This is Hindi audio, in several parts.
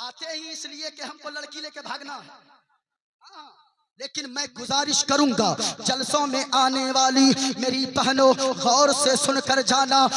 आते ही इसलिए कि हमको लड़की लेके भागना है। हाँ, लेकिन मैं गुजारिश करूंगा जलसों में आने वाली मेरी बहनों, गौर से सुनकर जाना।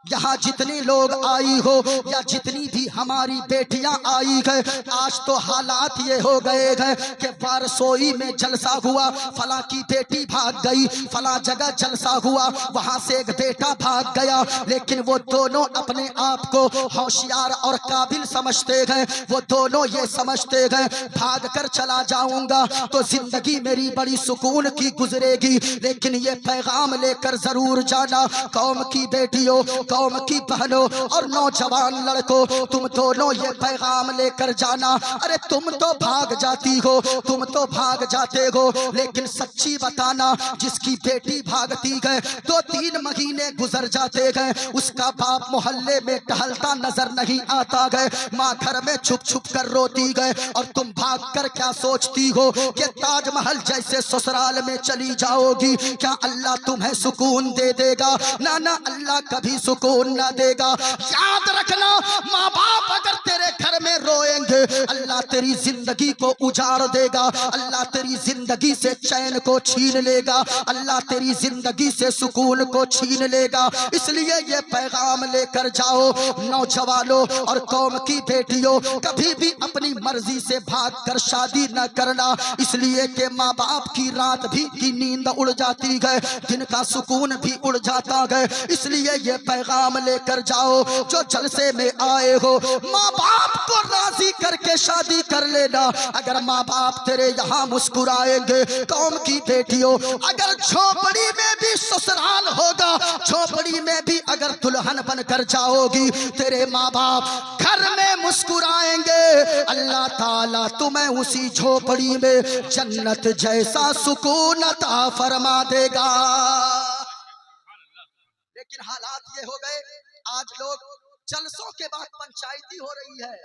यहाँ जितने लोग आई हो या जितनी भी हमारी बेटियां आई गए, आज तो हालात ये हो गए हैं कि बारसोई में जलसा हुआ, फला की बेटी भाग गई, फला जगह जलसा हुआ, वहां से एक बेटा भाग गया, लेकिन वो दोनों अपने आप को होशियार और काबिल समझते हैं। वो दोनों ये समझते हैं भाग कर चला जाऊंगा तो जिंदगी मेरी बड़ी सुकून की गुजरेगी। लेकिन ये पैगाम लेकर जरूर जाना, कौम की बेटियों, कौम की बहनों और नौजवान लड़कों, तुम दोनों ये पैगाम लेकर जाना। अरे तुम तो भाग जाती हो, तुम तो भाग जाते हो, लेकिन सच्ची बताना, जिसकी बेटी भागती गए 2-3 महीने गुजर जाते गए, उसका बाप मोहल्ले में टहलता नजर नहीं आता गए, माँ घर में छुप छुप कर रोती गए, और तुम भाग कर क्या सोचती हो कि ताजमहल जैसे ससुराल में चली जाओगी, क्या अल्लाह तुम्हें सुकून दे देगा? ना ना, अल्लाह कभी सुकून न देगा। याद रखना, माँ बाप अगर तेरे घर में रोएंगे, अल्लाह तेरी जिंदगी को उजाड़ देगा, अल्लाह तेरी जिंदगी से चैन को छीन लेगा, अल्लाह तेरी जिंदगी से सुकून को छीन लेगा। इसलिए ये पैगाम लेकर जाओ नौजवानों और कौम की बेटियों, कभी भी अपनी मर्जी से भागकर शादी न करना, इसलिए कि माँ बाप की रात भी की नींद उड़ जाती है, दिन का सुकून भी उड़ जाता है। इसलिए ये पैगाम लेकर जाओ, जो जलसे में आए हो, माँ बाप को राजी करके शादी कर लेना। अगर माँ बाप तेरे यहाँ मुस्कुराएंगे, कौम की बेटियों, अगर झोपड़ी में भी ससुराल होगा, झोपड़ी में भी अगर दुल्हन बनकर जाओगी, तेरे माँ बाप घर में मुस्कुराएंगे, अल्लाह ताला तुम्हें उसी झोपड़ी में जन्नत जैसा सुकून अता फरमा देगा। लेकिन हालात ये हो गए, आज लोग जलसों के बाद पंचायती हो रही है।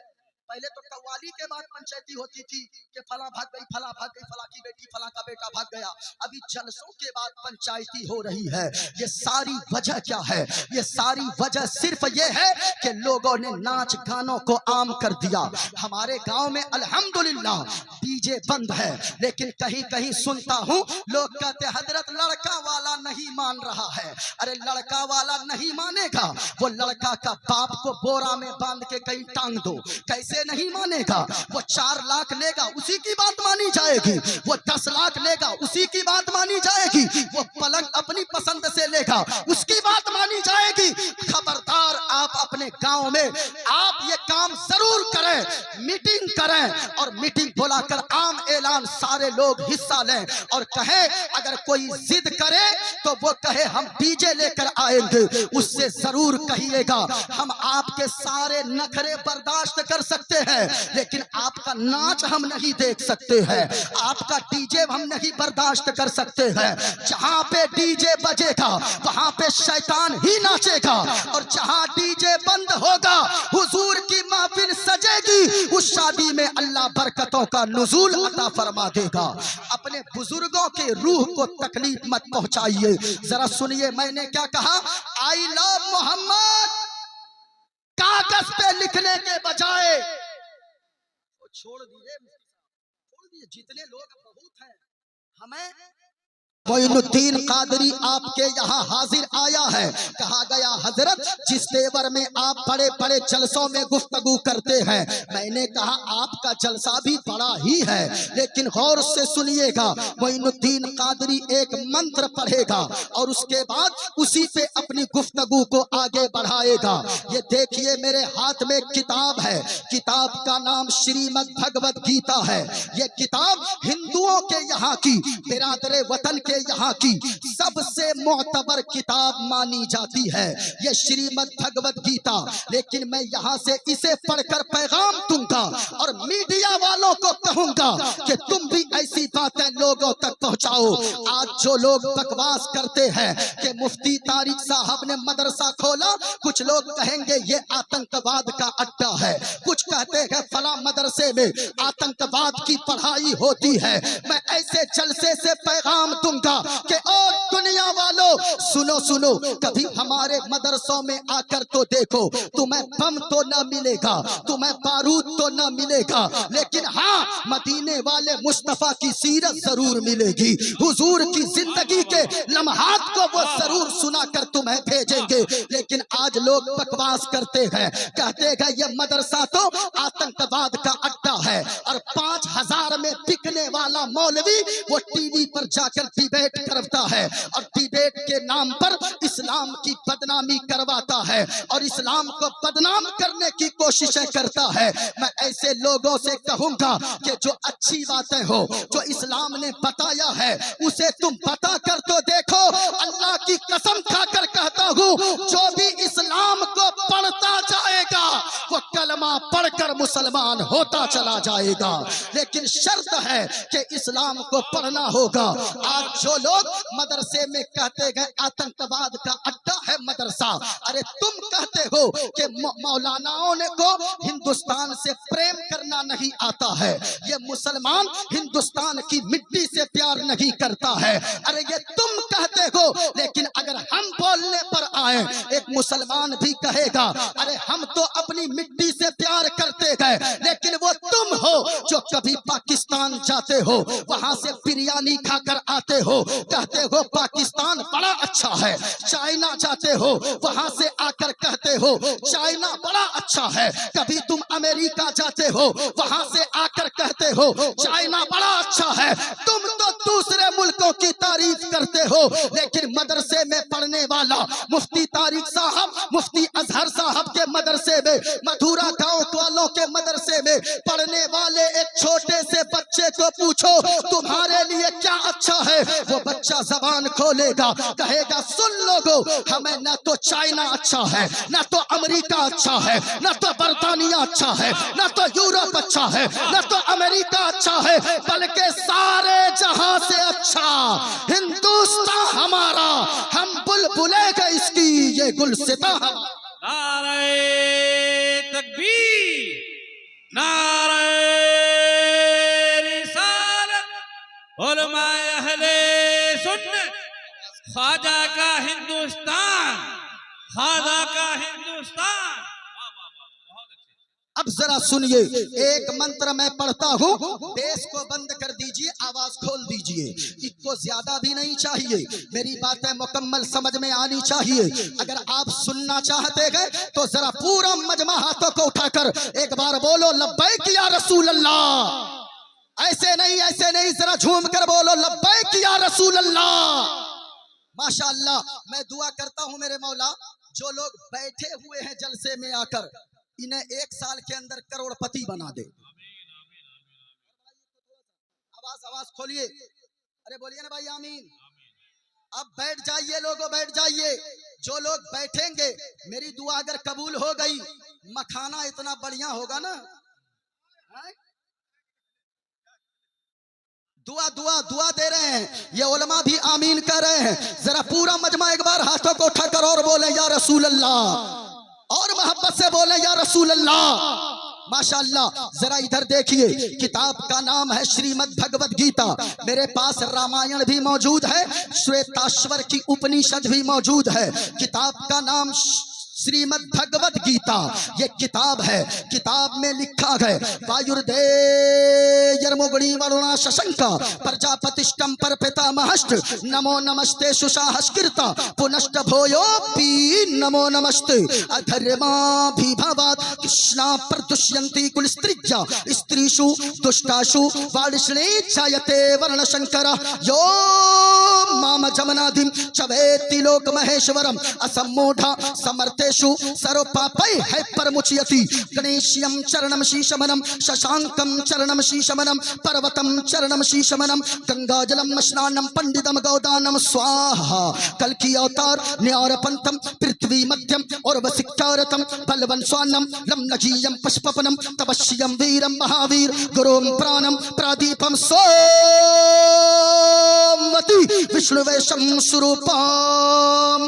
पहले तो कव्वाली के बाद पंचायती होती थी कि फला भाग गई, फला भाग गई, फला की बेटी, फला का बेटा भाग गया। अभी जलसों के बाद पंचायती हो रही है। ये सारी वजह क्या है? ये सारी वजह सिर्फ ये है कि लोगों ने नाच गानों को आम कर दिया। हमारे गांव में अल्हम्दुलिल्लाह डीजे बंद है, लेकिन कहीं कहीं सुनता हूँ लोग कहते हजरत लड़का वाला नहीं मान रहा है। अरे लड़का वाला नहीं मानेगा, वो लड़का का बाप को बोरा में बांध के कहीं टांग दो, कैसे नहीं मानेगा? वो 4 लाख लेगा, उसी की बात मानी जाएगी। वो 10 लाख लेगा, उसी की बात मानी जाएगी। वो पलंग अपनी पसंद से लेगा, उसकी बात मानी जाएगी। खबरदार, आप अपने गांव में आप ये काम जरूर करें, मीटिंग करें, और मीटिंग बुलाकर आम ऐलान सारे लोग हिस्सा लें और कहें, अगर कोई जिद करे तो वो कहे हम डीजे लेकर आएंगे। उससे जरूर कहिएगा हम आपके सारे नखरे बर्दाश्त कर सकते हैं, लेकिन आपका नाच हम नहीं देख सकते हैं, आपका डीजे हम नहीं बर्दाश्त कर सकते हैं। जहां पे डीजे बजेगा वहां पे शैतान ही नाचेगा, और जहां डीजे बंद होगा हुजूर की महफिल सजेगी, उस शादी में अल्लाह बरकतों का नुज़ूल अता फरमा देगा। अपने बुजुर्गों के रूह को तकलीफ मत पहुंचाइए। जरा सुनिए मैंने क्या कहा, आई लव मोहम्मद कागज पे लिखने के बजाय छोड़ दिए, जितने लोग बहुत हैं। हमें मोइनुद्दीन कादरी आपके यहाँ हाजिर आया है। कहा गया हजरत जिस तेवर में आप बड़े बड़े जलसों में गुफ्तगू करते हैं, मैंने कहा आपका जलसा भी बड़ा ही है, लेकिन गौर से सुनिएगा। मोइनुद्दीन कादरी एक मंत्र पढ़ेगा और उसके बाद उसी पे अपनी गुफ्तगू को आगे बढ़ाएगा। ये देखिए मेरे हाथ में किताब है, किताब का नाम श्रीमद् भगवद गीता है। ये किताब हिंदुओं के यहाँ की, बिरादरे वतन के यहाँ की सबसे मोतबर किताब मानी जाती है, ये श्रीमद् भगवद गीता। लेकिन मैं यहाँ से इसे पढ़कर पैगाम दूंगा और मीडिया वालों को कहूंगा कि तुम भी ऐसी बातें लोगों तक पहुँचाओ। आज जो लोग बकवास करते हैं कि मुफ्ती तारिक साहब ने मदरसा खोला, कुछ लोग कहेंगे ये आतंकवाद का अड्डा है, कुछ कहते हैं फला मदरसे में आतंकवाद की पढ़ाई होती है। मैं ऐसे जलसे से पैगाम दूंगा कि ओ दुनिया वालों, सुनो सुनो, कभी हमारे मदरसों में आकर तो देखो, तुम्हें बम तो न मिलेगा, तुम्हें बारूद तो आपको ना मिलेगा, लेकिन हाँ मदीने वाले मुस्तफा की सीरत जरूर मिलेगी, हुजूर की जिंदगी के लम्हात को वो जरूर सुना कर तुम्हें भेजेंगे। लेकिन आज लोग बकवास करते हैं, कहते हैं ये मदरसा तो आतंकवाद का अड्डा है, और 5000 में बिकने वाला मौलवी वो टीवी पर जाकर डिबेट करता है और डिबेट के नाम पर इस्लाम की बदनामी करवाता है और इस्लाम को बदनाम करने की कोशिशें करता है। मैं ऐसे लोगों से कहूंगा कि जो अच्छी बातें हो, जो इस्लाम ने बताया है, उसे तुम बता कर तो देखो। अल्लाह की कसम खाकर कहता हूँ, जो भी इस्लाम को पढ़ता जाएगा वो कलमा पढ़कर मुसलमान होता चला जाएगा, लेकिन शर्त है कि इस्लाम को पढ़ना होगा। आज जो लोग मदरसे में कहते गए आतंकवाद का अड्डा है मदरसा, अरे तुम कहते हो कि मौलानाओं ने को हिंदुस्तान से प्रेम करना नहीं आता है, ये मुसलमान हिंदुस्तान की मिट्टी से प्यार नहीं करता है, अरे ये तुम कहते हो। लेकिन अगर हम बोलने पर आए, एक मुसलमान भी कहेगा अरे हम तो अपनी मिट्टी से प्यार करते गए, लेकिन वो तुम हो जो कभी पाकिस्तान जाते हो, वहां से बिरयानी खाकर आते हो, कहते हो पाकिस्तान बड़ा अच्छा है। चाइना जाते हो, वहां से आकर कहते हो चाइना बड़ा अच्छा है। कभी तुम अमेरिका जाते हो, वहां से आकर कहते हो चाइना बड़ा अच्छा है। तुम तो दूसरे मुल्कों की तारीफ करते हो, लेकिन मदरसे में पढ़ने वाला मुफ्ती तारिक साहब, मुफ्ती अजहर साहब के मदरसे में, मधुरा गांव वालों के मदरसे में पढ़ने वाले एक छोटे से बच्चे को पूछो तुम्हारे लिए क्या अच्छा है, वो बच्चा जबान खोलेगा, कहेगा सुन लोगो, हमें ना तो चाइना अच्छा है, ना तो अमेरिका अच्छा है, ना तो बर्तानिया अच्छा है, ना तो यूरोप अच्छा है, ना तो अमेरिका अच्छा है, बल्कि सारे जहां से अच्छा हिंदुस्तान हमारा, हम बुलबुले का इसकी ये गुलसिता हमारा। नारे तकबीर, नारे रिसालत, उलमाए अहले सुन्नत, ख्वाजा का हिंदुस्तान, ख्वाजा का हिंदुस्तान। अब जरा सुनिए, एक मंत्र मैं पढ़ता हूँ, बेस को बंद कर दीजिए, आवाज खोल दीजिए, इसको ज्यादा भी नहीं चाहिए, मेरी बातें मुकम्मल समझ में आनी चाहिए। अगर आप सुनना चाहते हैं तो जरा पूरा मजमा हाथों को उठाकर एक बार बोलो लब्बैक या रसूल अल्लाह। ऐसे नहीं, जरा झूम कर बोलो लब्बैक या रसूल अल्लाह। माशाअल्लाह, मैं दुआ करता हूँ मेरे मौला, जो लोग बैठे हुए हैं जलसे में आकर, इन्हें 1 साल के अंदर करोड़पति बना दे। आवाज खोलिए, अरे बोलिए ना भाई आमीन। अब बैठ जाइए लोगों, बैठ जाइए। जो लोग बैठेंगे, मेरी दुआ अगर कबूल हो गई, मखाना इतना बढ़िया होगा ना, दुआ दुआ दुआ दे रहे हैं, ये उलमा भी आमीन कर रहे हैं। जरा पूरा मजमा एक बार हाथों को उठाकर और बोले या रसूल अल्लाह, और मोहब्बत से बोले या रसूल अल्लाह। माशाअल्लाह, जरा इधर देखिए, किताब का नाम है श्रीमद् भगवद गीता। मेरे पास रामायण भी मौजूद है, श्वेताश्वर की उपनिषद भी मौजूद है। किताब का नाम श्रीमद् भगवद गीता ये किताब है। किताब में लिखा है वायुर्दे यर्मुगणी वरुणा शशंका प्रजापतिष्टम पर पितामहश्च नमो नमस्ते सुशाहस्कृता पुनश्च भोयोपि नमो नमस्ते अधर्माभिभवात् कृष्णा प्रदुष्यन्ति कुलस्त्रिज्या स्त्रीषु दुष्टाषु वाडिष्णे जायते वर्णशंकर यो माम जमनाधिम चवेति लोक महेश्वरम असम्मूढ़ा समर्थे सर्वपापै है परमुच्यति गणेश्यं चरणं शीशमनं शशांकं चरणं शीशमनं पर्वतं चरणं शीशमनं गंगाजलं स्नानं पंडितम गौदानं स्वाहा। कल की अवतार न्यारपंतम पृथ्वी मध्यम और वसिक्तारतम बलवन स्वान्नम लम नजीयम पुष्पपनम तपस्यम वीरम महावीर गुरुम प्राणम प्रादीपम सो ओमवती विष्णुवे शंस्वरूपम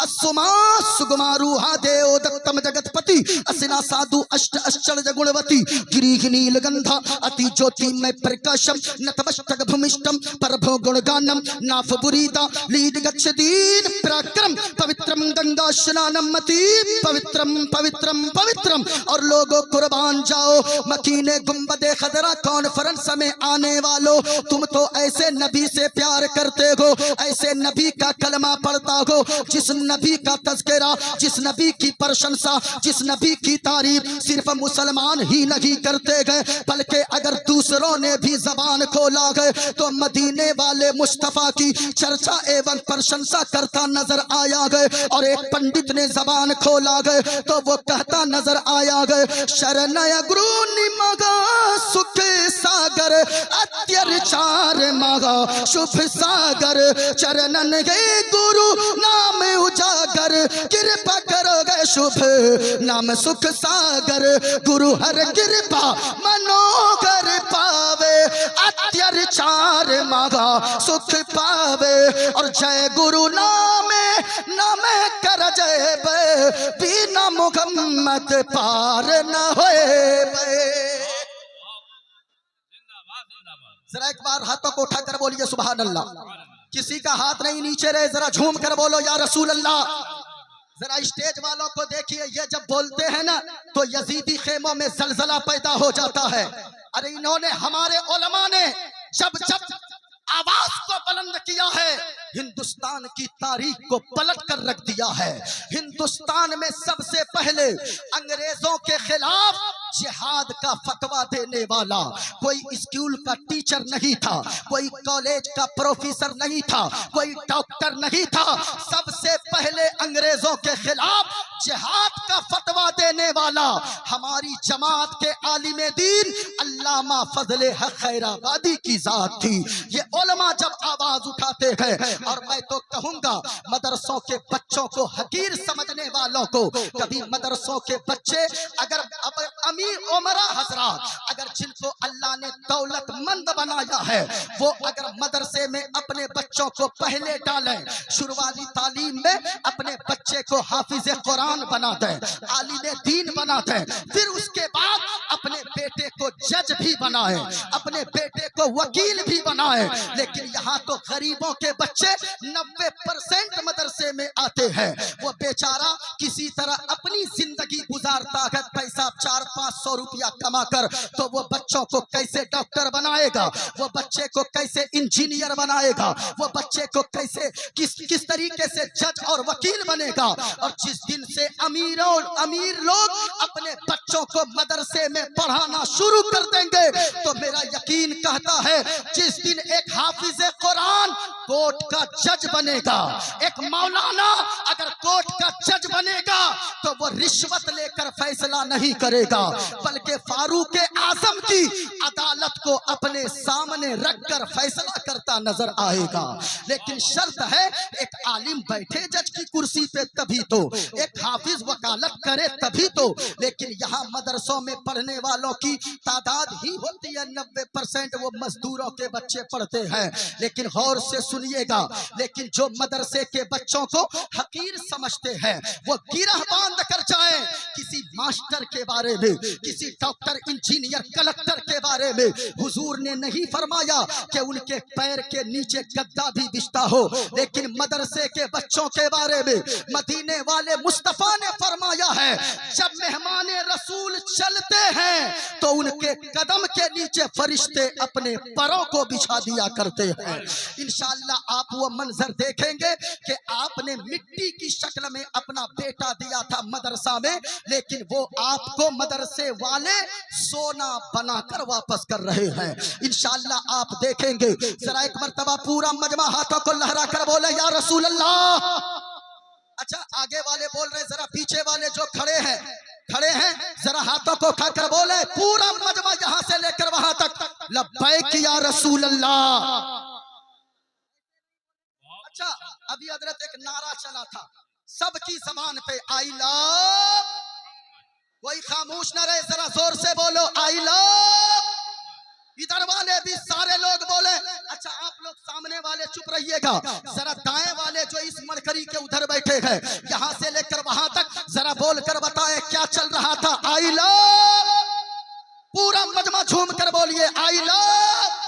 असुमा सुगमारूहा देव दत्तम जगतपति असिना साधु अष्ट अश्चर्य गुणवती गिरीह नीलगंधा अति ज्योतिमय प्रकाशम नतमस्तक भूमिष्टम परभो गुणगानम नाफ बुरीदा लीड गच्छदीन पराक्रम पवित्रम गंगा स्नानम मति पवित्रम पवित्रम पवित्रम। और लोगों कुर्बान जाओ मकीने गुंबदे खदरा कॉन्फ्रेंस में आने वालों, तुम तो ऐसे नबी से प्यार करते हो, ऐसे नबी का कलमा पढ़ता हो, जिस नबी का तज़किरा, जिस नबी की प्रशंसा, जिस नबी की तारीफ सिर्फ मुसलमान ही नहीं करते गए, बल्कि अगर दूसरों ने भी जबान खोला गए तो मदीने वाले मुस्तफा की चर्चा एवं प्रशंसा करता नजर आया गए। और एक पंडित ने जबान खोला गए तो वो कहता नजर आया गए, शरणय गुरु निमगा सुख सागर अत्याचार मगा शुभ सागर चरणन गे गुरु नाम उजागर कृपा करोगे शुभ नाम सुख सागर गुरु हर कृपा मनोगर पावे अत्याचार मगा सुख पावे। और जय गुरु नामे नामे कर जय बे बिना मुहम्मद पार न होए बे। जरा एक बार हाथों को उठाकर बोलिए सुभान अल्लाह। किसी का हाथ नहीं नीचे रहे, जरा झूम कर बोलो या रसूल अल्लाह। जरा स्टेज वालों को देखिए, ये जब बोलते हैं ना तो यजीदी खेमों में जलजला पैदा हो जाता है। अरे इन्होंने हमारे उलमा ने जब जब आवाज को बुलंद किया है, हिंदुस्तान की तारीख को पलट कर रख दिया है। हिंदुस्तान में सबसे पहले अंग्रेजों के खिलाफ जिहाद का फतवा देने वाला कोई स्कूल का टीचर नहीं था, कोई कॉलेज का प्रोफेसर नहीं था, कोई डॉक्टर नहीं था। सबसे पहले अंग्रेजों के खिलाफ जिहाद का फतवा देने वाला हमारी जमात के आलिम दीन अल्लामा फजले हक खैराबादी की जात थी। ये उलमा जब आवाज उठाते हैं, और मैं तो कहूंगा मदरसों के बच्चों को हकीर समझने वालों को, कभी मदरसों के बच्चे अगर अमीर उमरा हजरात, अगर जिनको अल्लाह ने दौलतमंद बनाया है, वो अगर मदरसे में अपने बच्चों को पहले डालें, शुरुआती तालीम में अपने बच्चे को हाफिज कुरान बना दें, आलिम दीन बना दें, फिर उसके बाद अपने बेटे को जज भी बनाए, अपने बेटे को वकील भी बनाए। लेकिन यहाँ तो गरीबों के बच्चे 90% मदरसे में आते हैं, वो बेचारा किसी तरह अपनी जिंदगी गुजारता है, पैसा 400-500 रुपया कमा कर, तो वो बच्चों को कैसे डॉक्टर बनाएगा, वो बच्चे को कैसे इंजीनियर बनाएगा, वो बच्चे को कैसे किस तरीके से जज और वकील बनेगा। और जिस दिन से अमीर लोग अपने बच्चों को मदरसे में पढ़ाना शुरू कर देंगे, तो मेरा यकीन कहता है जिस दिन एक हाफिज कुरान कोर्ट का जज बनेगा, एक मौलाना अगर कोर्ट का जज बनेगा, तो वो रिश्वत लेकर फैसला नहीं करेगा, बल्कि फारूक आजम की अदालत को अपने सामने रखकर फैसला करता नजर आएगा। लेकिन शर्त है एक आलिम बैठे जज की कुर्सी पे तभी तो, एक हाफिज वकालत करे तभी तो। लेकिन यहाँ मदरसों में पढ़ने वालों की तादाद ही होती है 90% वो मजदूरों के बच्चे पढ़ते हैं। लेकिन गौर से सुनिएगा, लेकिन जो मदरसे के बच्चों को हकीर समझते हैं, वो गिरह बांध कर जाए किसी मास्टर के बारे में, किसी डॉक्टर इंजीनियर कलेक्टर के बारे में, हुजूर ने नहीं फरमाया कि उनके पैर के नीचे गद्दा भी बिछता हो। लेकिन मदरसे के बच्चों के बारे में मदीने वाले मुस्तफा ने फरमाया है, जब मेहमान रसूल चलते हैं तो उनके कदम के नीचे फरिश्ते अपने पैरों को बिछा दिया करते हैं। इंशाअल्लाह आप वो मंजर देखेंगे कि आपने मिट्टी की शक्ल में अपना बेटा दिया था मदरसा में, लेकिन वो आपको मदरसे वाले सोना बनाकर वापस कर रहे हैं। इंशाअल्लाह आप देखेंगे। जरा एक मर्तबा पूरा मजमा हाथों को लहरा कर बोले या रसूल अल्लाह। अच्छा, आगे वाले बोल रहे, जरा पीछे वाले जो खड़े हैं जरा हाथों को उठाकर बोले, पूरा मजमा यहां से लेकर वहां तक लब्बैक या रसूल अल्लाह। अच्छा, अभी हजरत एक नारा चला था सबकी जबान पे, आई लव। कोई खामोश ना रहे, जरा जोर से बोलो आई लव। इधर वाले भी सारे लोग बोले। अच्छा, आप लोग सामने वाले चुप रहिएगा। जरा दाएं वाले जो इस मरकरी के उधर बैठे हैं, यहाँ से लेकर वहां तक जरा बोलकर बताए क्या चल रहा था। आई लव, पूरा मजमा झूम कर बोलिए आई लव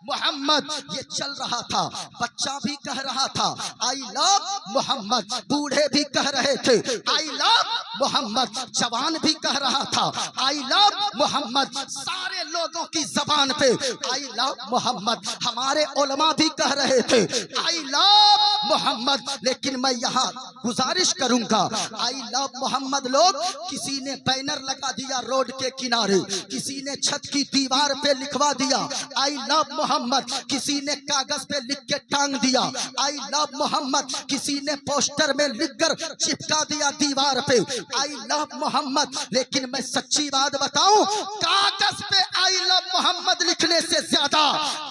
मोहम्मद। ये चल रहा था, बच्चा भी कह रहा था आई लव मोहम्मद, बूढ़े भी कह रहे थे आई लव मोहम्मद, जवान भी कह रहा था आई लव मोहम्मद, सारे लोगों की जबान पे आई लव मोहम्मद, हमारे उलमा भी कह रहे थे आई लव मोहम्मद। लेकिन मैं यहाँ गुजारिश करूंगा, आई लव मोहम्मद लोग, किसी ने बैनर लगा दिया रोड के किनारे, किसी ने छत की दीवार पे लिखवा दिया आई लव मोहम्मद, किसी ने कागज पे लिख के टांग दिया आई लव मोहम्मद, किसी ने पोस्टर में लिखकर चिपका दिया दीवार पे आई लव मोहम्मद। लेकिन मैं सच्ची बात बताऊं, कागज पे आई लव मोहम्मद लिखने से ज्यादा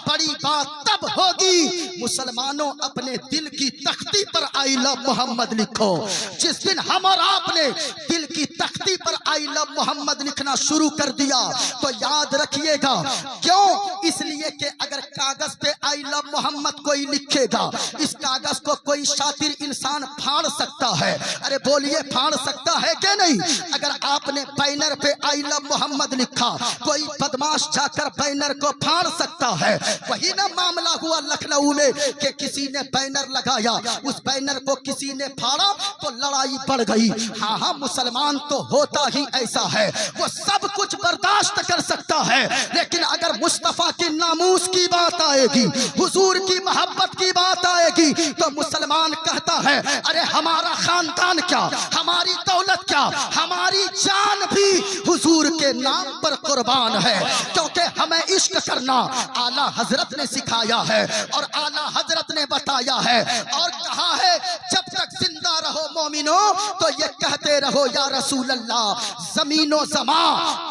बड़ी बात तब होगी मुसलमानों अपने दिल की तख्ती पर आई लव मोहम्मद लिखो। जिस दिन हम और आपने दिल की तख्ती पर आई लव मोहम्मद लिखना शुरू कर दिया तो याद रखिएगा, क्यों? इसलिए कि अगर कागज पे आई लव मोहम्मद कोई लिखेगा, इस कागज को कोई शातिर इंसान फाड़ सकता है। अरे बोलिए, फाड़ सकता है कि नहीं? अगर आपने बैनर पे आई लव मोहम्मद लिखा, कोई बदमाश जाकर बैनर को फाड़ सकता है। वही ना मामला हुआ लखनऊ में कि किसी ने बैनर लगाया, उस बैनर को किसी ने फाड़ा तो लड़ाई बढ़ गई। हाँ हाँ, मुसलमान तो होता ही ऐसा है, वो सब कुछ बर्दाश्त कर सकता है, लेकिन अगर मुस्तफा की नामूस की बात आएगी, हुजूर की मोहब्बत की बात आएगी, तो मुसलमान कहता है अरे हमारा खानदान क्या, हमारी दौलत क्या, हमारी जान भी हुजूर के नाम पर कुर्बान है। क्योंकि हमें इश्क करना आला हजरत ने सिखाया है और आला हजरत ने बताया है और कहा है जब तक जिंदा रहो मोमिनो तो ये कहते रहो या रसूल अल्लाह, जमीनो जमा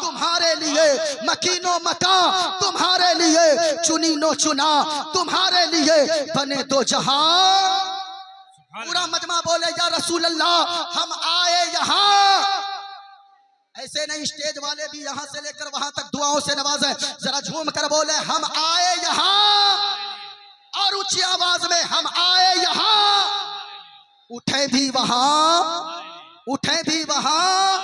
तुम्हारे लिए, मकीनो मका तुम्हारे लिए, चुनीनो चुना तुम्हारे लिए, बने तो जहां। पूरा मजमा बोले या रसूल अल्लाह, हम आए यहाँ। ऐसे नहीं, स्टेज वाले भी यहाँ से लेकर वहां तक दुआओं से नवाजे, जरा झूम कर बोले हम आए यहाँ, और ऊंची आवाज में हम आए यहाँ। उठे भी वहां, उठे भी वहां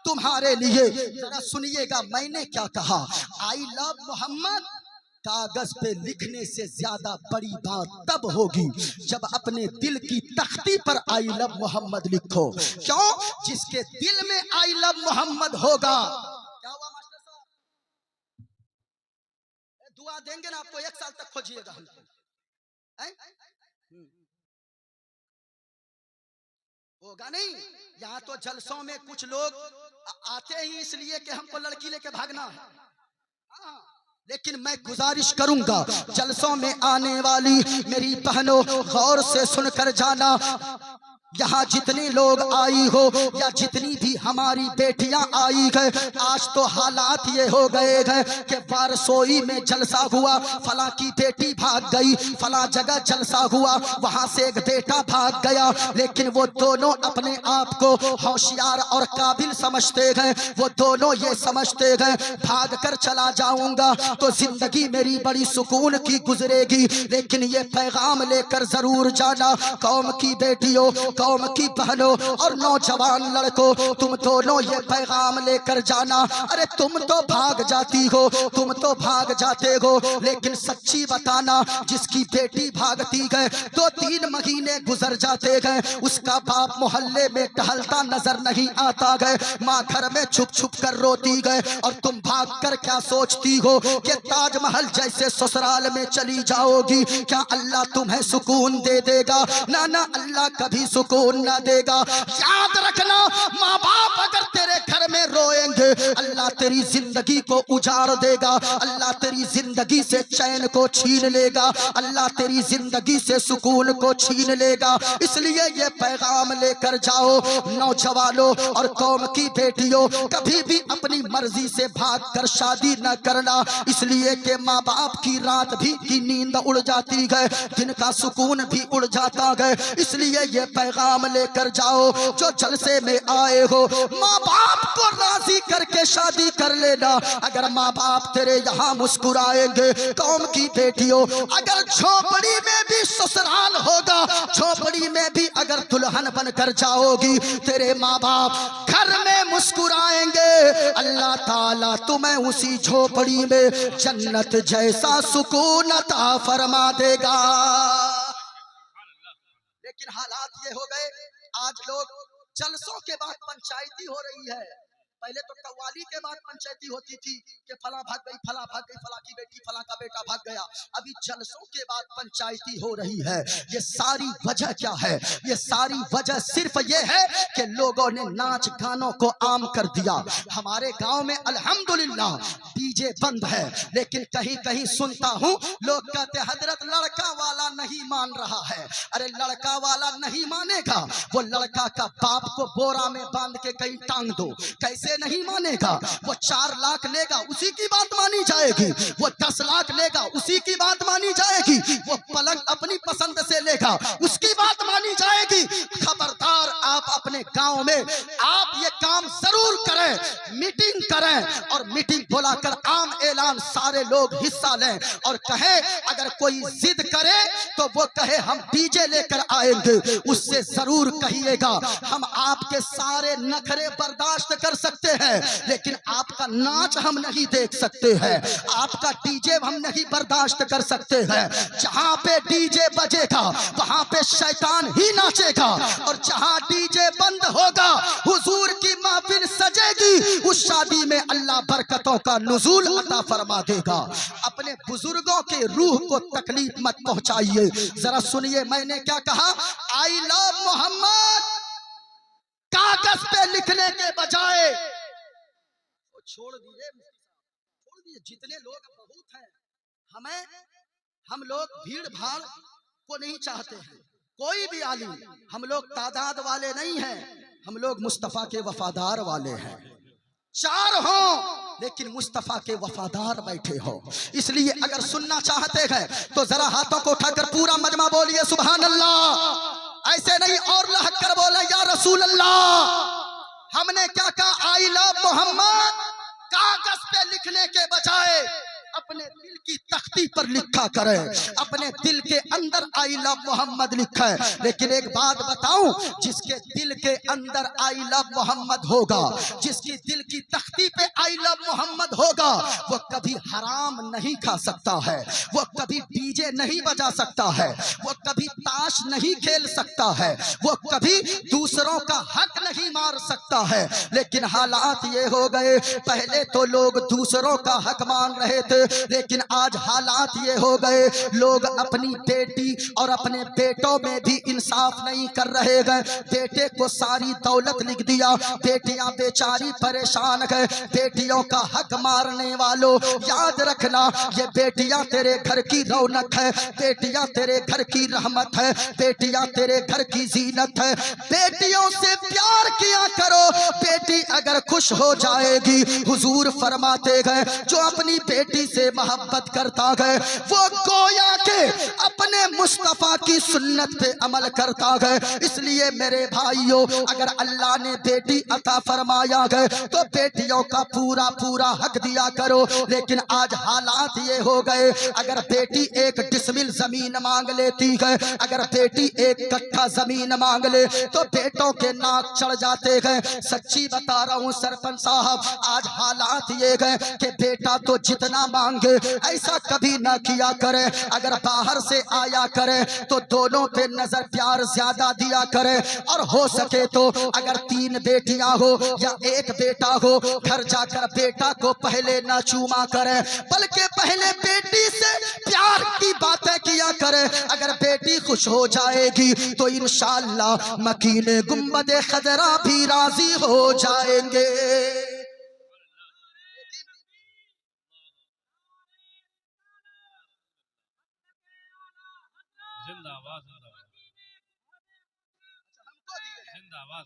तुम्हारे लिए। जरा सुनिएगा मैंने क्या कहा, आई लव मोहम्मद कागज पे लिखने से ज्यादा बड़ी बात तब होगी जब अपने दिल की तख्ती पर आई लव मोहम्मद लिखो। क्यों? जिसके दिल में आई लव मोहम्मद होगा। क्या हुआ मास्टर साहब? दुआ देंगे ना आपको, 1 साल तक खोजिएगा हमको। होगा नहीं। यहाँ तो जलसों में कुछ लोग आते ही इसलिए कि हमको लड़की लेके भागना है। हाँ, लेकिन मैं गुजारिश करूंगा जलसों में आने वाली मेरी बहनों, गौर से सुनकर जाना। यहाँ जितने लोग आई हो या जितनी भी हमारी बेटियां आई गए, आज तो हालात ये हो गए हैं कि वारसोई में जलसा हुआ, फला की बेटी भाग गई, फला जगह जलसा हुआ, वहां से एक बेटा भाग गया, लेकिन वो दोनों अपने आप को होशियार और काबिल समझते हैं। वो दोनों ये समझते हैं भाग कर चला जाऊंगा तो जिंदगी मेरी बड़ी सुकून की गुजरेगी, लेकिन ये पैगाम लेकर जरूर जाना कौम की बेटियों, कौम की बहनों और नौजवान लड़कों, तुम दोनों ये पैगाम लेकर जाना। अरे तुम तो भाग जाती हो, तुम तो भाग जाते हो, लेकिन सच्ची बताना जिसकी बेटी भागती गए 2-3 महीने गुजर जाते गए, उसका बाप मोहल्ले में टहलता नजर नहीं आता गए, माँ घर में छुप छुप कर रोती गए, और तुम भाग कर क्या सोचती हो कि ताजमहल जैसे ससुराल में चली जाओगी, क्या अल्लाह तुम्हें सुकून दे देगा? ना ना, अल्लाह कभी सुकून न देगा। याद रखना, माँ बाप अगर तेरे घर में रोएंगे, अल्लाह तेरी जिंदगी को उजाड़ देगा, अल्लाह तेरी जिंदगी से चैन को छीन लेगा, अल्लाह तेरी जिंदगी से सुकून को छीन लेगा। इसलिए ये पैगाम लेकर जाओ नौजवानों और कौम की बेटियों, कभी भी अपनी मर्जी से भागकर शादी न करना, इसलिए कि माँ बाप की रात भी की नींद उड़ जाती है, दिन का सुकून भी उड़ जाता है। इसलिए ये पैगाम पैगाम लेकर जाओ जो जलसे में आए हो। माँ बाप को राजी करके शादी कर लेना। अगर माँ बाप तेरे यहाँ मुस्कुराएंगे, कौम की बेटियों, अगर झोपड़ी में भी ससुराल होगा, झोपड़ी में भी अगर दुल्हन बनकर जाओगी, तेरे माँ बाप घर में मुस्कुराएंगे। अल्लाह ताला तुम्हें उसी झोपड़ी में जन्नत जैसा सुकून अता फरमा देगा। लेकिन हालात ये हो गए, आज लोग जलसों के बाद पंचायती हो रही है। पहले तो कव्वाली के बाद पंचायती होती थी कि फला भाग गई, फला भाग गई, फला की बेटी, फला का बेटा भाग गया। अभी जलसों के बाद पंचायती हो रही है। ये सारी वजह क्या है? ये सारी वजह सिर्फ ये है कि लोगों ने नाच गानों को आम कर दिया। हमारे गांव में अल्हम्दुलिल्लाह डीजे बंद है, लेकिन कहीं कहीं सुनता हूँ लोग कहते हजरत लड़का वाला नहीं मान रहा है। अरे लड़का वाला नहीं मानेगा, वो लड़का का बाप को बोरा में बांध के कहीं टांग दो, कैसे नहीं मानेगा? वो 4 लाख लेगा, उसी की बात मानी जाएगी। वो 10 लाख लेगा, उसी की बात मानी जाएगी। वो पलंग अपनी पसंद से लेगा, उसकी बात मानी जाएगी। खबरदार, आप अपने गांव में आप ये काम जरूर करें, मीटिंग करें और मीटिंग बुलाकर आम ऐलान सारे लोग हिस्सा लें और कहें अगर कोई जिद करे तो वो कहे हम डीजे लेकर आएंगे। उससे जरूर कहिएगा हम आपके सारे नखरे बर्दाश्त कर सकते हैं, लेकिन आपका नाच हम नहीं देख सकते हैं, आपका डीजे हम नहीं बर्दाश्त कर सकते हैं। जहां पे डीजे बजेगा वहां पे शैतान ही नाचेगा, और जहां डीजे बंद होगा हुजूर की महफिल सजेगी। उस शादी में अल्लाह बरकतों का नुज़ूल अता फरमा देगा। अपने बुजुर्गों के रूह को तकलीफ मत पहुंचाइए। जरा सुनिए मैंने क्या कहा। आई लव मोहम्मद कागज पे लिखने के बजाय छोड़ दीजिए, जितने लोग बहुत हैं, हम लोग भीड़ भाड़ को नहीं चाहते हैं। कोई भी आलिम, हम लोग तादाद वाले नहीं हैं, हम लोग मुस्तफा के वफादार वाले हैं। 4 हो लेकिन मुस्तफा के वफादार बैठे हो। इसलिए अगर सुनना चाहते हैं तो जरा हाथों को उठाकर पूरा मजमा बोलिए सुभान अल्लाह। ऐसे नहीं और लहक कर बोले या रसूल अल्लाह। हमने क्या कहा? आई लव मोहम्मद कागज पे लिखने के बजाय अपने दिल की तख्ती पर लिखा करें, अपने दिल के अंदर आई लव मोहम्मद लिखा है। लेकिन एक बात बताऊं, जिसके दिल के अंदर आई लव मोहम्मद होगा, जिसकी दिल की तख्ती पे आई लव मोहम्मद होगा, वो कभी हराम नहीं खा सकता है, वो कभी डीजे नहीं बजा सकता है, वो कभी ताश नहीं खेल सकता है, वो कभी दूसरों का हक नहीं मार सकता है। लेकिन हालात ये हो गए, पहले तो लोग दूसरों का हक मान रहे थे, लेकिन आज हालात ये हो गए लोग अपनी बेटी और अपने बेटों में भी इंसाफ नहीं कर रहे हैं। बेटे को सारी दौलत लिख दिया, बेटियां बेचारी परेशान है। बेटियों का हक मारने वालों, याद रखना ये बेटियां तेरे घर की रौनक है, बेटियां तेरे घर की रहमत है, बेटियां तेरे घर की जीनत है। बेटियों से प्यार किया करो, बेटी अगर खुश हो जाएगी, हुजूर फरमाते गए जो अपनी बेटी से मोहब्बत करता है वो गोया के अपने मुस्तफा की सुन्नत पे अमल करता है। इसलिए मेरे भाइयों, अगर अल्लाह ने बेटी अता फरमाया है तो बेटियों का पूरा पूरा हक दिया करो। लेकिन आज हालात ये हो गए, अगर बेटी 1 डिसमिल जमीन मांग लेती है, अगर बेटी 1 कट्ठा जमीन मांग ले तो बेटों के नाक चढ़ जाते हैं। सच्ची बता रहा हूँ सरपंच साहब, आज हालात ये है कि बेटा तो जितना मांगे ऐसा कभी ना किया करे। अगर बाहर से आया करे तो दोनों पे नजर प्यार ज्यादा दिया करे, और हो सके तो अगर 3 बेटियां हो या 1 बेटा हो, घर जाकर बेटा को पहले ना चूमा करे, बल्कि पहले बेटी से प्यार की बातें किया करे। अगर बेटी खुश हो जाएगी तो इंशाअल्लाह मकीने गुंबदे खजरा भी राजी हो जाएंगे। जिंदाबाद जिंदाबाद जिंदाबाद।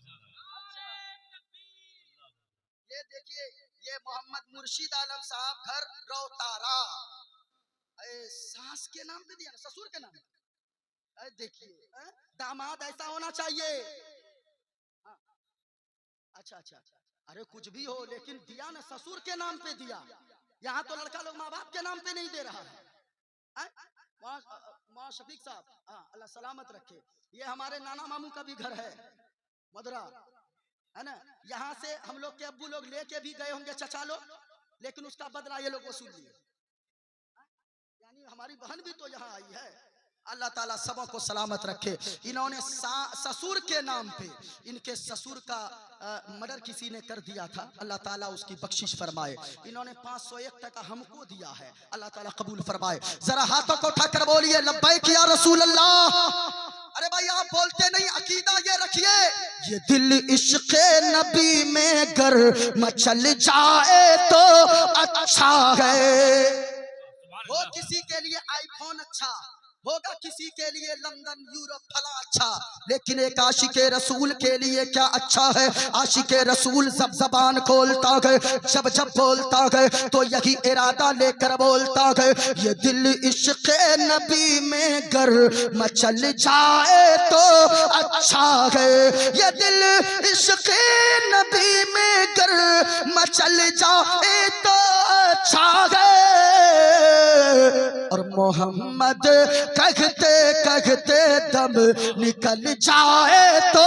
ये देखिए, ये मोहम्मद मुर्शिद आलम साहब घर रोतारा, सास के नाम पे दिया, ससुर के नाम, देखिए दामाद ऐसा होना चाहिए। अच्छा अच्छा, अरे कुछ भी हो लेकिन दिया ना ससुर के नाम पे दिया। यहाँ तो लड़का लोग माँ बाप के नाम पे नहीं दे रहा है। माँ शफीक साहब, हाँ अल्लाह सलामत रखे। ये हमारे नाना मामू का भी घर है मदरा, है ना। यहाँ से हम लोग के अब्बू लोग लेके भी गए होंगे चचा लोग, लेकिन उसका बदला ये लोग वसूल लिए। यानी हमारी बहन भी तो यहाँ आई है। अल्लाह ताला सबों को सलामत रखे। इन्होंने ससुर के नाम पे, इनके ससुर का मर्डर किसी ने कर दिया था, अल्लाह ताला उसकी बख्शिश फरमाए। इन्होंने 501 टका हमको दिया है, अल्लाह ताला कबूल फरमाए। जरा हाथों को उठाकर बोलिए लब्बैक या रसूल अल्लाह। अरे भाई आप बोलते नहीं, अकीदा ये रखिए, ये दिल इश्क़ नबी में गर मचल जाए तो अच्छा है। वो किसी के लिए आईफोन अच्छा होगा, किसी के लिए लंदन यूरोप फला अच्छा, लेकिन एक आशिके रसूल के लिए क्या अच्छा है। आशिके रसूल जब जबान खोलता है, जब जब बोलता है तो यही इरादा लेकर बोलता है, ये दिल इश्क़ नबी में गर मचल जाए तो अच्छा है। ये दिल इश्क़ नबी में गर मचल जाए तो अच्छा है। और मोहम्मद कहते कहते दम निकल जाए तो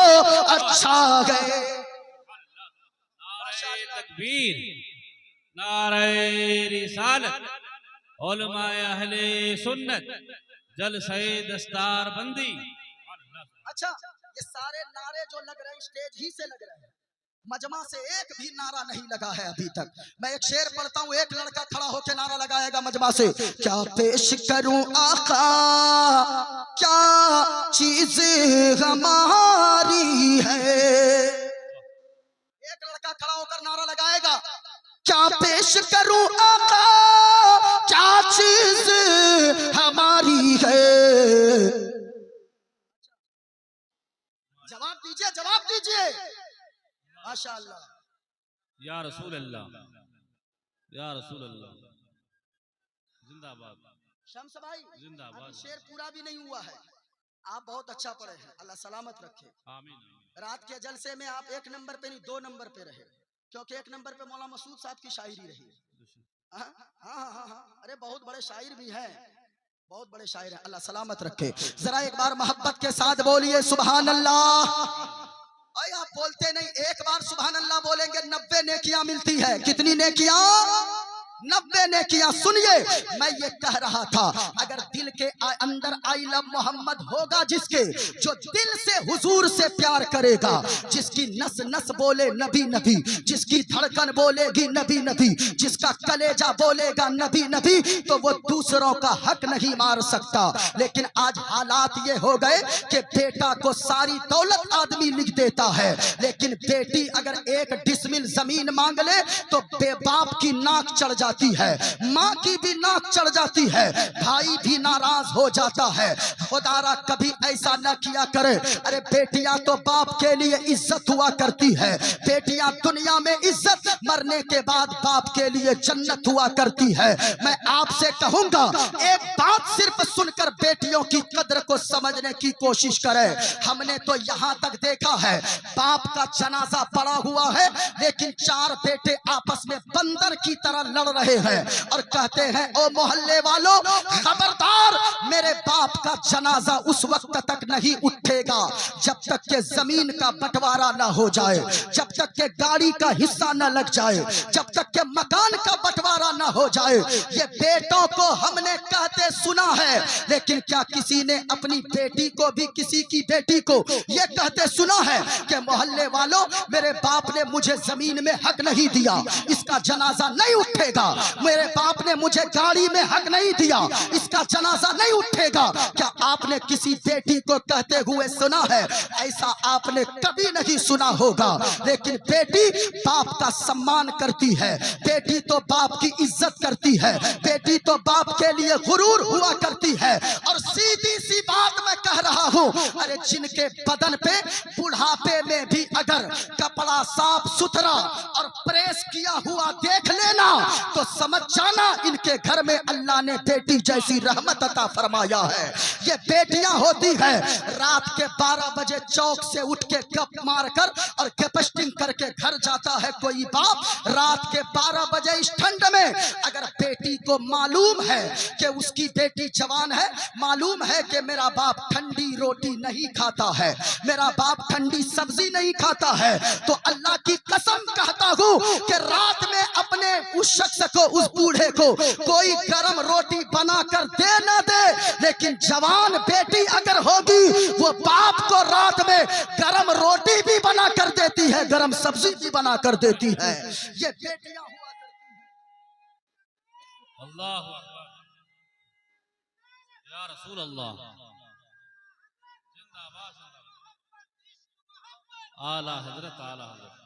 अच्छा है। नारे तकबीर, नारे रिसालत, उलमाए अहले सुन्नत, जलसे दस्तार बंदी। अच्छा, ये सारे नारे जो लग रहे हैं स्टेज ही से लग रहे हैं, मजमा से एक भी नारा नहीं लगा है अभी तक। मैं एक शेर पढ़ता हूँ, एक लड़का खड़ा होकर नारा लगाएगा मजमा से, क्या पेश करूं आका क्या चीज हमारी है। एक लड़का खड़ा होकर नारा लगाएगा, क्या पेश करूं आका क्या चीज हमारी है। जवाब दीजिए, जवाब दीजिए। माशाअल्लाह, या रसूल अल्लाह, या रसूल अल्लाह, जिंदाबाद। शम्स भाई जिंदाबाद। अभी शेर पूरा भी नहीं हुआ है, आप बहुत अच्छा पढ़े हैं, अल्लाह सलामत रखे। आमीन। रात के जलसे में आप 1 नंबर पे नहीं 2 नंबर पे रहे, क्योंकि 1 नंबर पे मौलाना मसूद साहब की शायरी रही। हाँ हाँ हाँ हाँ, अरे बहुत बड़े शायर भी हैं, बहुत बड़े शायर हैं, अल्लाह सलामत रखे। जरा एक बार मोहब्बत के साथ बोलिए सुभान अल्लाह। अरे आप बोलते नहीं, एक बार सुभान अल्लाह बोलेंगे 90 नेकियां मिलती है। कितनी नेकियां? 90 नेकियां। सुनिए, मैं ये कह रहा था, अगर दिल के अंदर आई लव मोहम्मद होगा जिसके, जो दिल से हुजूर से प्यार करेगा, जिसकी नस नस बोले नबी नबी, जिसकी धड़कन बोलेगी नबी नबी, जिसका कलेजा बोलेगा नबी नबी, तो वो दूसरों का हक नहीं मार सकता। लेकिन आज हालात ये हो गए कि बेटा को सारी दौलत आदमी लिख देता है, लेकिन बेटी अगर 1 डिसमिल जमीन मांग ले तो बेबाप की नाक चढ़ जाती है, माँ की भी नाक चढ़ जाती है, भाई भी नाराज हो जाता है। खुदारा कभी ऐसा न किया करे। अरे बेटियां तो बाप के लिए इज्जत हुआ करती है, बेटियां दुनिया में इज्जत, मरने के बाद बाप के लिए जन्नत हुआ करती है। मैं आपसे कहूंगा, एक बात सिर्फ सुनकर बेटियों की कद्र को समझने की कोशिश करें। हमने तो यहाँ तक देखा है, बाप का जनाजा पड़ा हुआ है, लेकिन 4 बेटे आपस में बंदर की तरह लड़ रहे हैं और कहते हैं, ओ मोहल्ले वालों खबरदार, मेरे बाप का जनाजा उस वक्त तक नहीं उठेगा जब तक के जमीन का बंटवारा ना हो जाए, जब तक के गाड़ी का हिस्सा न लग जाए, जब तक के मकान का बंटवारा ना हो जाए। ये बेटों को हमने कहते सुना है, लेकिन क्या किसी ने अपनी बेटी को भी, किसी की बेटी को ये कहते सुना है कि मोहल्ले वालों मेरे बाप ने मुझे जमीन में हक नहीं दिया, इसका जनाजा नहीं उठेगा, मेरे बाप ने मुझे गाड़ी में हक नहीं दिया, इसका जनाजा नहीं उठेगा। क्या आपने किसी बेटी को कहते हुए सुना है? ऐसा आपने कभी नहीं सुना होगा। लेकिन बेटी बाप का सम्मान करती है, बेटी तो बाप की इज्जत करती है, बेटी तो बाप के लिए गुरूर हुआ करती है। और सीधी सी बात मैं कह रहा हूँ, अरे जिनके बदन पे बुढ़ापे में भी अगर कपड़ा कपड़ा साफ सुथरा और प्रेस किया हुआ देख लेना तो समझ जाना इनके घर में अल्लाह ने बेटी जैसी रहमत अता फरमाया है। ये बेटियां होती है रात के 12 बजे चौक से उठ के गप मारकर और गपस्टिंग करके घर जाता है कोई बाप। रात के 12 बजे इस ठंड में अगर बेटी को मालूम है कि उसकी बेटी जवान है, मालूम है कि मेरा बाप ठंडी रोटी नहीं खाता है, मेरा बाप ठंडी सब्जी नहीं खाता है, तो अल्लाह की कसम कहता हूँ कि रात में अपने उस शख्स को, उस बूढ़े को कोई गरम रोटी बनाकर दे ना दे, लेकिन जवान बेटी अगर होगी वो बाप को रात में गरम रोटी भी बना कर देती है, गरम सब्जी भी बना कर देती है। ये बेटियां हुआ करती हैं। अल्लाह अकबर या रसूल अल्लाह। जिंदाबाद आला हजरत आला हजरत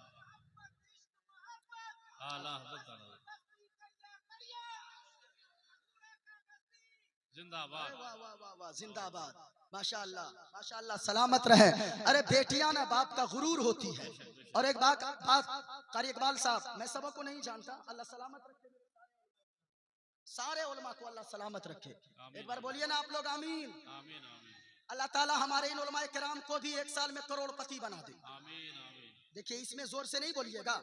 आला हजरत जिंदाबाद। वाह वाह वाह वाह, जिंदाबाद, माशाअल्लाह माशाअल्लाह, सलामत रहे। अरे बेटियां ना बाप का गुरूर होती है। और एक बात कारी इकबाल साहब, मैं सबों को नहीं जानता, अल्लाह सलामत रखे, सारे उलमा को अल्लाह सलामत रखे। एक बार बोलिए ना आप लोग आमीन। आमीन आमीन। अल्लाह ताला हमारे इन उलमाए किराम को भी एक साल में करोड़पति बना दे। आमीन आमीन। देखिए इसमें जोर से नहीं बोलिएगा।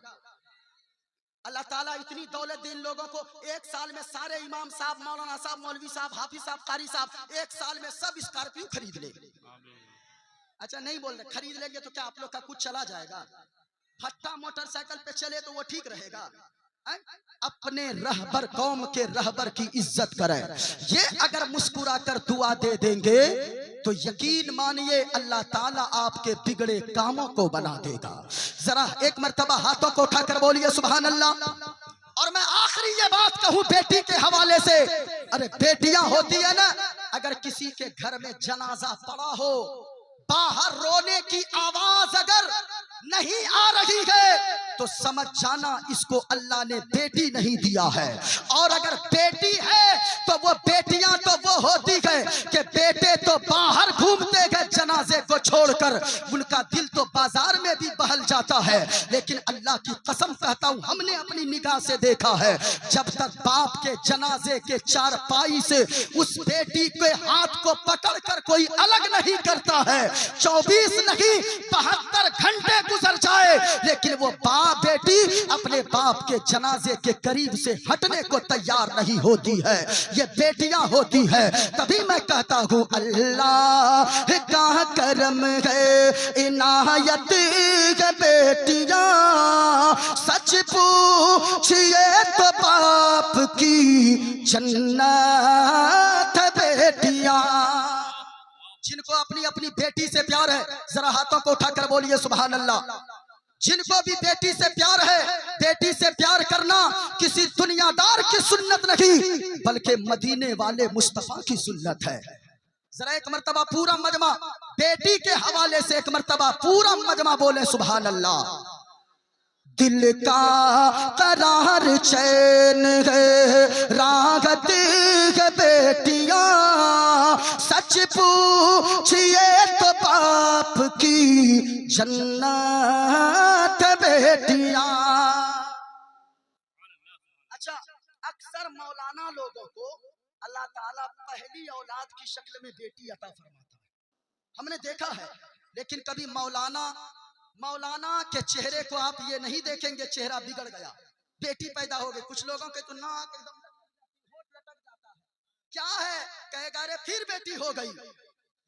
अल्लाह ताला इतनी दौलत दे इन लोगों को, एक साल में सारे इमाम साहब, मौलाना साहब, मौलवी साहब, हाफिज साहब, कारी साहब एक साल में सब स्कॉर्पियो खरीद ले। अच्छा नहीं बोल रहे, खरीद लेंगे तो क्या आप लोग का कुछ चला जाएगा? फट्टा मोटरसाइकिल पे चले तो वो ठीक रहेगा? अपने रहबर कौम के रहबर की इज्जत करें। ये अगर मुस्कुरा कर दुआ दे देंगे तो यकीन मानिए अल्लाह ताला आपके बिगड़े कामों को बना देगा। जरा एक मर्तबा हाथों को उठाकर बोलिए सुभान अल्लाह। और मैं आखिरी ये बात कहूं बेटी के हवाले से, अरे बेटियां होती है ना, अगर किसी के घर में जनाजा पड़ा हो, बाहर रोने की आवाज अगर नहीं आ रही है तो समझ जाना इसको अल्लाह ने बेटी नहीं दिया है। और अगर बेटी है तो वो बेटियां तो वो होती है कि बेटे तो बाहर घूमते गए जनाजे को छोड़कर, उनका दिल तो बाजार में भी बहल जाता है। लेकिन अल्लाह की कसम कहता हूं, हमने अपनी निगाह से देखा है, जब तक बाप के जनाजे के चारपाई से उस बेटी के हाथ को पकड़कर कोई अलग नहीं करता है, 24 नहीं 72 घंटे गुजर जाए लेकिन वो बाप बेटी अपने बाप के जनाजे के करीब से हटने को तैयार नहीं होती है। ये बेटियां होती है। तभी मैं कहता हूँ अल्लाह का करम है, इनायत है बेटियां, सच पूछिए तो बाप की जन्नत बेटियां। जिनको अपनी अपनी बेटी से प्यार है जरा हाथों को उठाकर बोलिए सुभान अल्लाह। जिनको भी बेटी से प्यार है, बेटी से प्यार करना किसी दुनियादार की सुन्नत नहीं बल्कि मदीने वाले मुस्तफा की सुन्नत है। जरा एक मर्तबा पूरा मजमा बेटी के हवाले से, एक मर्तबा पूरा मजमा बोले सुभान अल्लाह। दिल का करार चैन है, राहत है बेटियां, सच पूछिए तो बाप की जन्नत बेटियां। अच्छा, अक्सर मौलाना लोगों को अल्लाह ताला पहली औलाद की शक्ल में बेटी अता फरमाता है, हमने देखा है। लेकिन कभी मौलाना के चेहरे को आप ये नहीं देखेंगे चेहरा बिगड़ गया, बेटी पैदा हो गई। कुछ लोगों के तो नाक एकदम होठ लटक जाता है, क्या है कहेगा रे फिर बेटी हो गई।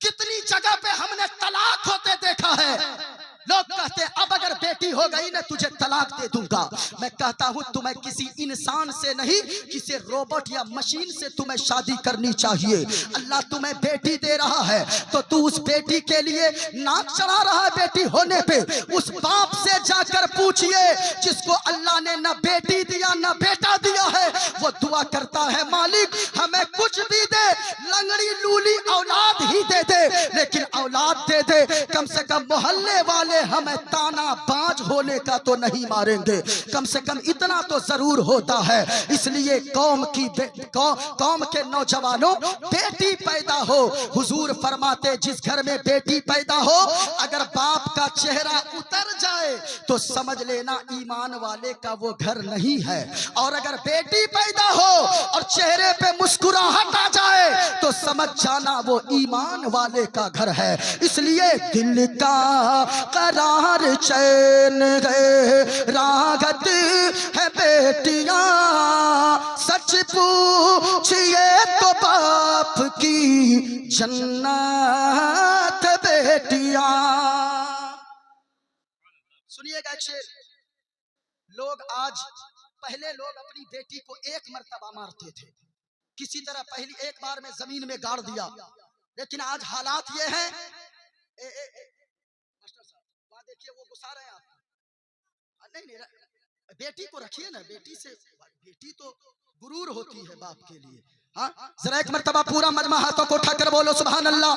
कितनी जगह पे हमने तलाक होते देखा है, लोग कहते अब अगर बेटी हो गई ना तुझे तलाक दे दूंगा। मैं कहता हूं तुम्हें किसी इंसान से नहीं, किसी रोबोट या मशीन से तुम्हें शादी करनी चाहिए। अल्लाह तुम्हें बेटी दे रहा है तो तू उस बेटी के लिए नाक चढ़ा रहा है बेटी होने पे, उस बाप से जाकर पूछिए जिसको अल्लाह ने न बेटी दिया न बेटा दिया है। वो दुआ करता है मालिक हमें कुछ भी दे, लंगड़ी लूली औलाद ही दे दे, लेकिन औलाद दे दे, कम से कम मोहल्ले मोहल्ले वाले हमें ताना बाज होने का तो नहीं मारेंगे, कम से कम इतना तो जरूर होता है। इसलिए कौम के नौजवानों, बेटी पैदा हो, हुजूर फरमाते जिस घर में बेटी पैदा हो, अगर बाप का चेहरा उतर जाए तो समझ लेना ईमान वाले का वो घर नहीं है, और अगर बेटी पैदा हो और चेहरे पे मुस्कुराहट आ जाए तो समझ जाना वो ईमान वाले का घर है। इसलिए दिल का करार चैन गए रागत है बेटियां, सच पूछिए तो बाप की जन्नत बेटियां। सुनिएगा एक शेर, लोग आज, पहले लोग अपनी बेटी को एक मर्तबा मारते थे, किसी तरह पहली एक बार में जमीन में गाड़ दिया, लेकिन आज हालात ये हैं, मास्टर साहब वहां देखिए वो गुस्सा रहे हैं आप, नहीं बेटी को रखिए ना, बेटी तो गुरूर होती है बाप के लिए। हाँ, जरा एक मर्तबा पूरा मजमा हाथों को उठाकर बोलो सुभान अल्लाह।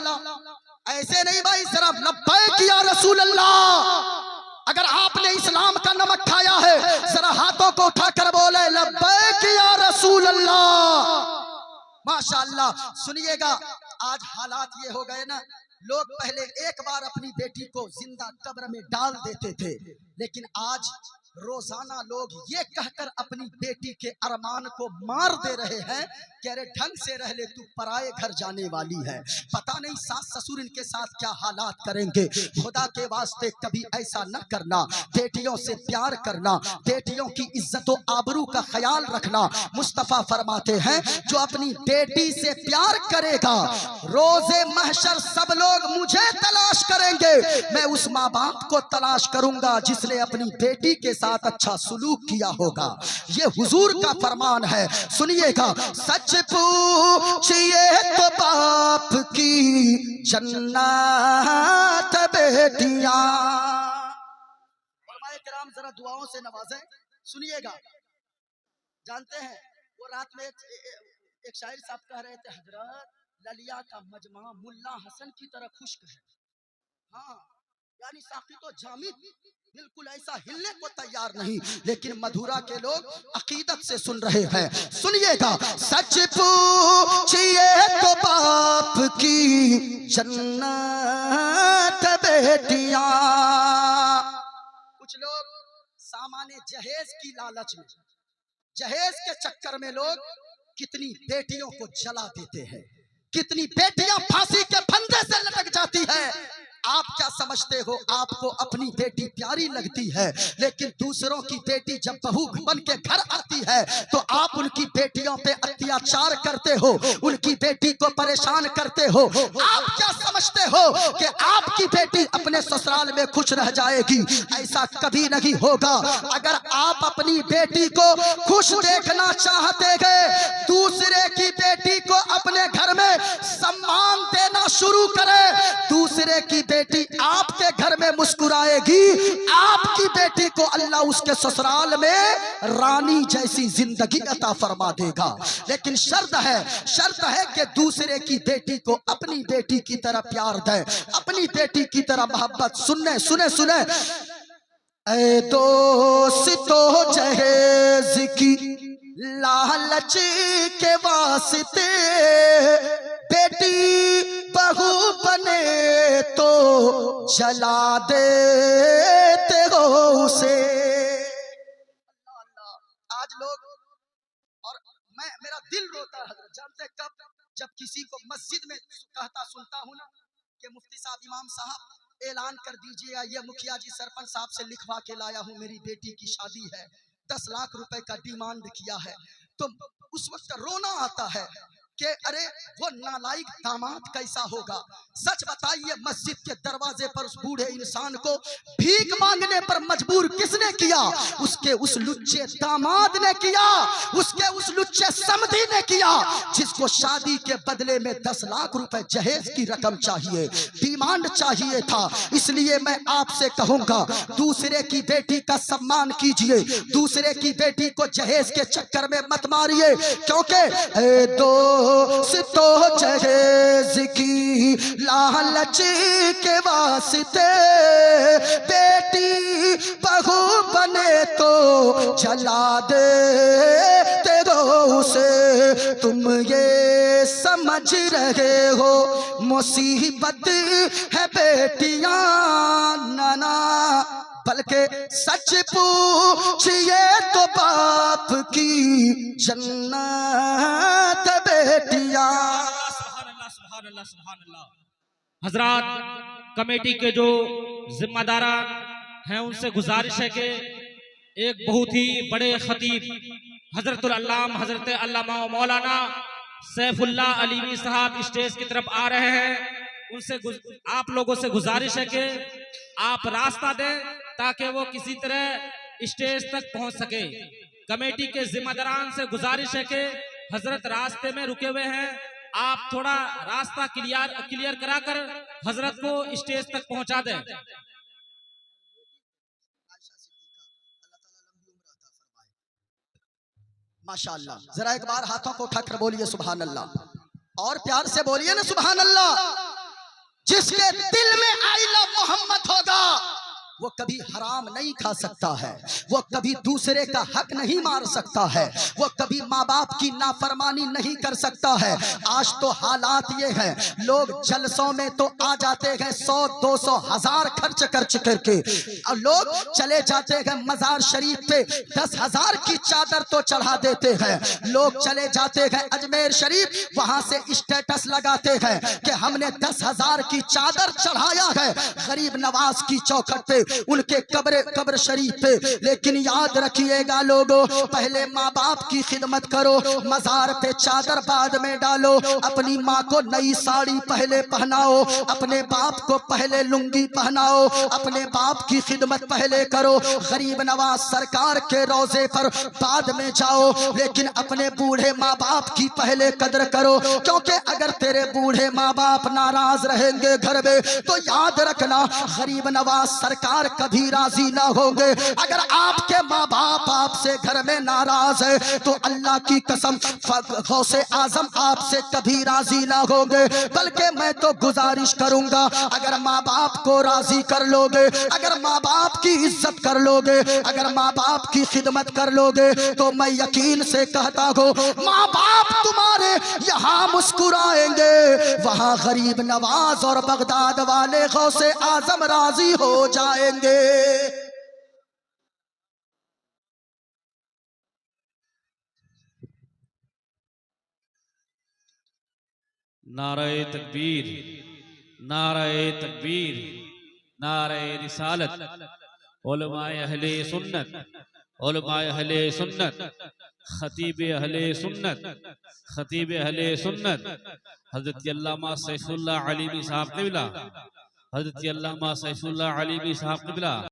ऐसे नहीं भाई, जरा लब्बैक या रसूल अल्लाह। अगर आपने इस्लाम का नमक खाया है, जरा हाथों को उठाकर बोले लब्बैक या रसूल अल्लाह। माशाअल्लाह। सुनिएगा, आज हालात ये हो गए ना, लोग पहले एक बार अपनी बेटी को जिंदा कब्र में डाल देते थे, लेकिन आज रोजाना लोग ये कहकर अपनी बेटी के अरमान को मार दे रहे हैं कि अरे ढंग से रह ले, तू पराए घर जाने वाली है। पता नहीं सास ससुर इनके साथ क्या हालात करेंगे। खुदा के वास्ते कभी ऐसा न करना, बेटियों से प्यार करना, बेटियों की इज्जत और आबरू का ख्याल रखना। मुस्तफा फरमाते हैं जो अपनी बेटी से प्यार करेगा, रोजे महशर सब लोग मुझे तलाश करेंगे, मैं उस माँ बाप को तलाश करूंगा जिसने अपनी बेटी के साथ अच्छा सुलूक किया होगा। ये हुजूर का फरमान है। सुनिएगा, सच पूछिए तो बाप की जन्नत बेटियां। किराम जरा दुआओं से नवाजें। सुनिएगा, जानते हैं वो रात में एक शायर साहब कह रहे थे, हजरत ललिया का मजमा मुल्ला हसन की तरह खुश्क है। हाँ, यानी साकी तो जामिद बिल्कुल ऐसा हिलने को तैयार नहीं, लेकिन मधुरा के लोग अकीदत से सुन रहे हैं। सुनिएगा, सच पूछिए तो बाप की जन्नत बेटियां। कुछ लोग सामान्य जहेज की लालच में, जहेज के चक्कर में लोग कितनी बेटियों को जला देते हैं, कितनी बेटियां फांसी के फंदे से लटक जाती है। आप क्या समझते हो, आपको अपनी बेटी प्यारी लगती है, लेकिन दूसरों की बेटी जब बहू बन के घर आती है तो आप उनकी बेटियों पे अत्याचार करते हो, उनकी बेटी को परेशान करते हो। आप क्या समझते हो कि आपकी बेटी अपने ससुराल में खुश रह जाएगी? ऐसा कभी नहीं होगा। अगर आप अपनी बेटी को खुश देखना चाहते हैं, दूसरे की बेटी को अपने घर में सम्मान देना शुरू करें, दूसरे की बेटी आपके घर में मुस्कुराएगी, आपकी बेटी को अल्लाह उसके ससुराल में रानी जैसी जिंदगी अता फरमा देगा। लेकिन शर्त है कि दूसरे की बेटी को अपनी बेटी की तरह प्यार दे, अपनी बेटी की तरह मोहब्बत। सुने ऐ दोस्तों, जहेज की लालच के वास्ते बेटी बहू बने तो जला देते हो उसे। आज लोग, और मेरा दिल रोता है, जानते कब? जब किसी को मस्जिद में कहता सुनता हूं ना कि मुफ्ती साहब, इमाम साहब ऐलान कर दीजिएगा, ये मुखिया जी सरपंच साहब से लिखवा के लाया हूं, मेरी बेटी की शादी है, 10 लाख रुपए का डिमांड किया है, तो उस वक्त रोना आता है कि अरे वो नालायक दामाद कैसा होगा। सच बताइए, मस्जिद के दरवाजे पर उस बूढ़े इंसान को भीख मांगने पर मजबूर किसने किया? उसके उस लुच्चे दामाद ने किया, उसके उस लुच्चे समधी ने किया, जिसको शादी के बदले में 10 लाख रुपए जहेज की रकम चाहिए, डिमांड चाहिए था। इसलिए मैं आपसे कहूंगा, दूसरे की बेटी का सम्मान कीजिए, दूसरे की बेटी को जहेज के चक्कर में मत मारिए, क्योंकि दोस्तों जहेज की लालच के वास्ते बेटी बहू बने तो जला दे तेरो उसे। तुम ये समझ रहे हो मुसीबत है बेटियां नाना, बल्कि सच पूछिए तो बाप की जन्नत बेटियां। हजरात कमेटी के जो जिम्मेदार हैं उनसे गुजारिश है कि एक बहुत ही बड़े खतीब हजरतुल अल्लाम हजरत अल्लामा मौलाना सैफुल्ला अलीवी साहब स्टेज की तरफ आ रहे हैं। उनसे आप लोगों से गुजारिश है कि आप रास्ता दें ताकि वो किसी तरह स्टेज तक पहुंच सके। कमेटी के जिम्मेदारान से गुजारिश है कि हजरत रास्ते में रुके हुए हैं, आप थोड़ा रास्ता क्लियर कराकर हजरत को स्टेज तक पहुंचा दें। माशाअल्लाह, जरा एक बार हाथों को उठाकर बोलिए सुभान अल्लाह, और प्यार से बोलिए ना सुभान अल्लाह। जिसके दिल में आई लव मोहम्मद होगा वो कभी हराम नहीं खा सकता है, वो कभी दूसरे का हक नहीं मार सकता है, वो कभी माँ बाप की नाफरमानी नहीं कर सकता है। आज तो हालात ये हैं, लोग जलसों में तो आ जाते हैं 100-200 हजार खर्च करके, और लोग चले जाते हैं मजार शरीफ पे 10,000 की चादर तो चढ़ा देते हैं। लोग चले जाते हैं अजमेर शरीफ, वहां से स्टेटस लगाते हैं कि हमने 10,000 की चादर चढ़ाया है गरीब नवाज की चौखट पे, उनके कब्र शरीफ पे। लेकिन याद रखिएगा लोगों, पहले माँ बाप की खिदमत करो, मजार पे चादर बाद में डालो। अपनी माँ को नई साड़ी पहले पहनाओ, अपने बाप को पहले लुंगी पहनाओ, अपने बाप की खिदमत पहले करो। गरीब नवाज सरकार के रोजे पर बाद में जाओ, लेकिन अपने बूढ़े माँ बाप की पहले कदर करो, क्योंकि अगर तेरे बूढ़े माँ बाप नाराज रहेंगे घर में तो याद रखना गरीब नवाज सरकार कभी राजी ना होंगे। अगर आपके माँ बाप आपसे घर में नाराज है तो अल्लाह की कसम गौसे आजम आपसे कभी राजी ना होंगे। बल्कि मैं तो गुजारिश करूंगा, अगर माँ बाप को राजी कर लोगे, अगर माँ बाप की इज्जत कर लोगे, अगर माँ बाप की खिदमत कर लोगे, तो मैं यकीन से कहता हूँ माँ बाप तुम्हारे यहाँ मुस्कुराएंगे, वहां गरीब नवाज और बगदाद वाले गौसे आजम राजी हो जाएंगे। नारे तकबीर, नारे तकबीर, नारे रिसालत, उलमाए अहले सुन्नत, उलमाए अहले सुन्नत, खतीब अहले सुन्नत, खतीब अहले सुन्नत हजरत अल्लामा सैफुल्लाह अलीवी साहब क़िबला, हजरत अल्लामा सैफुल्लाह अलीवी साहब क़िबला।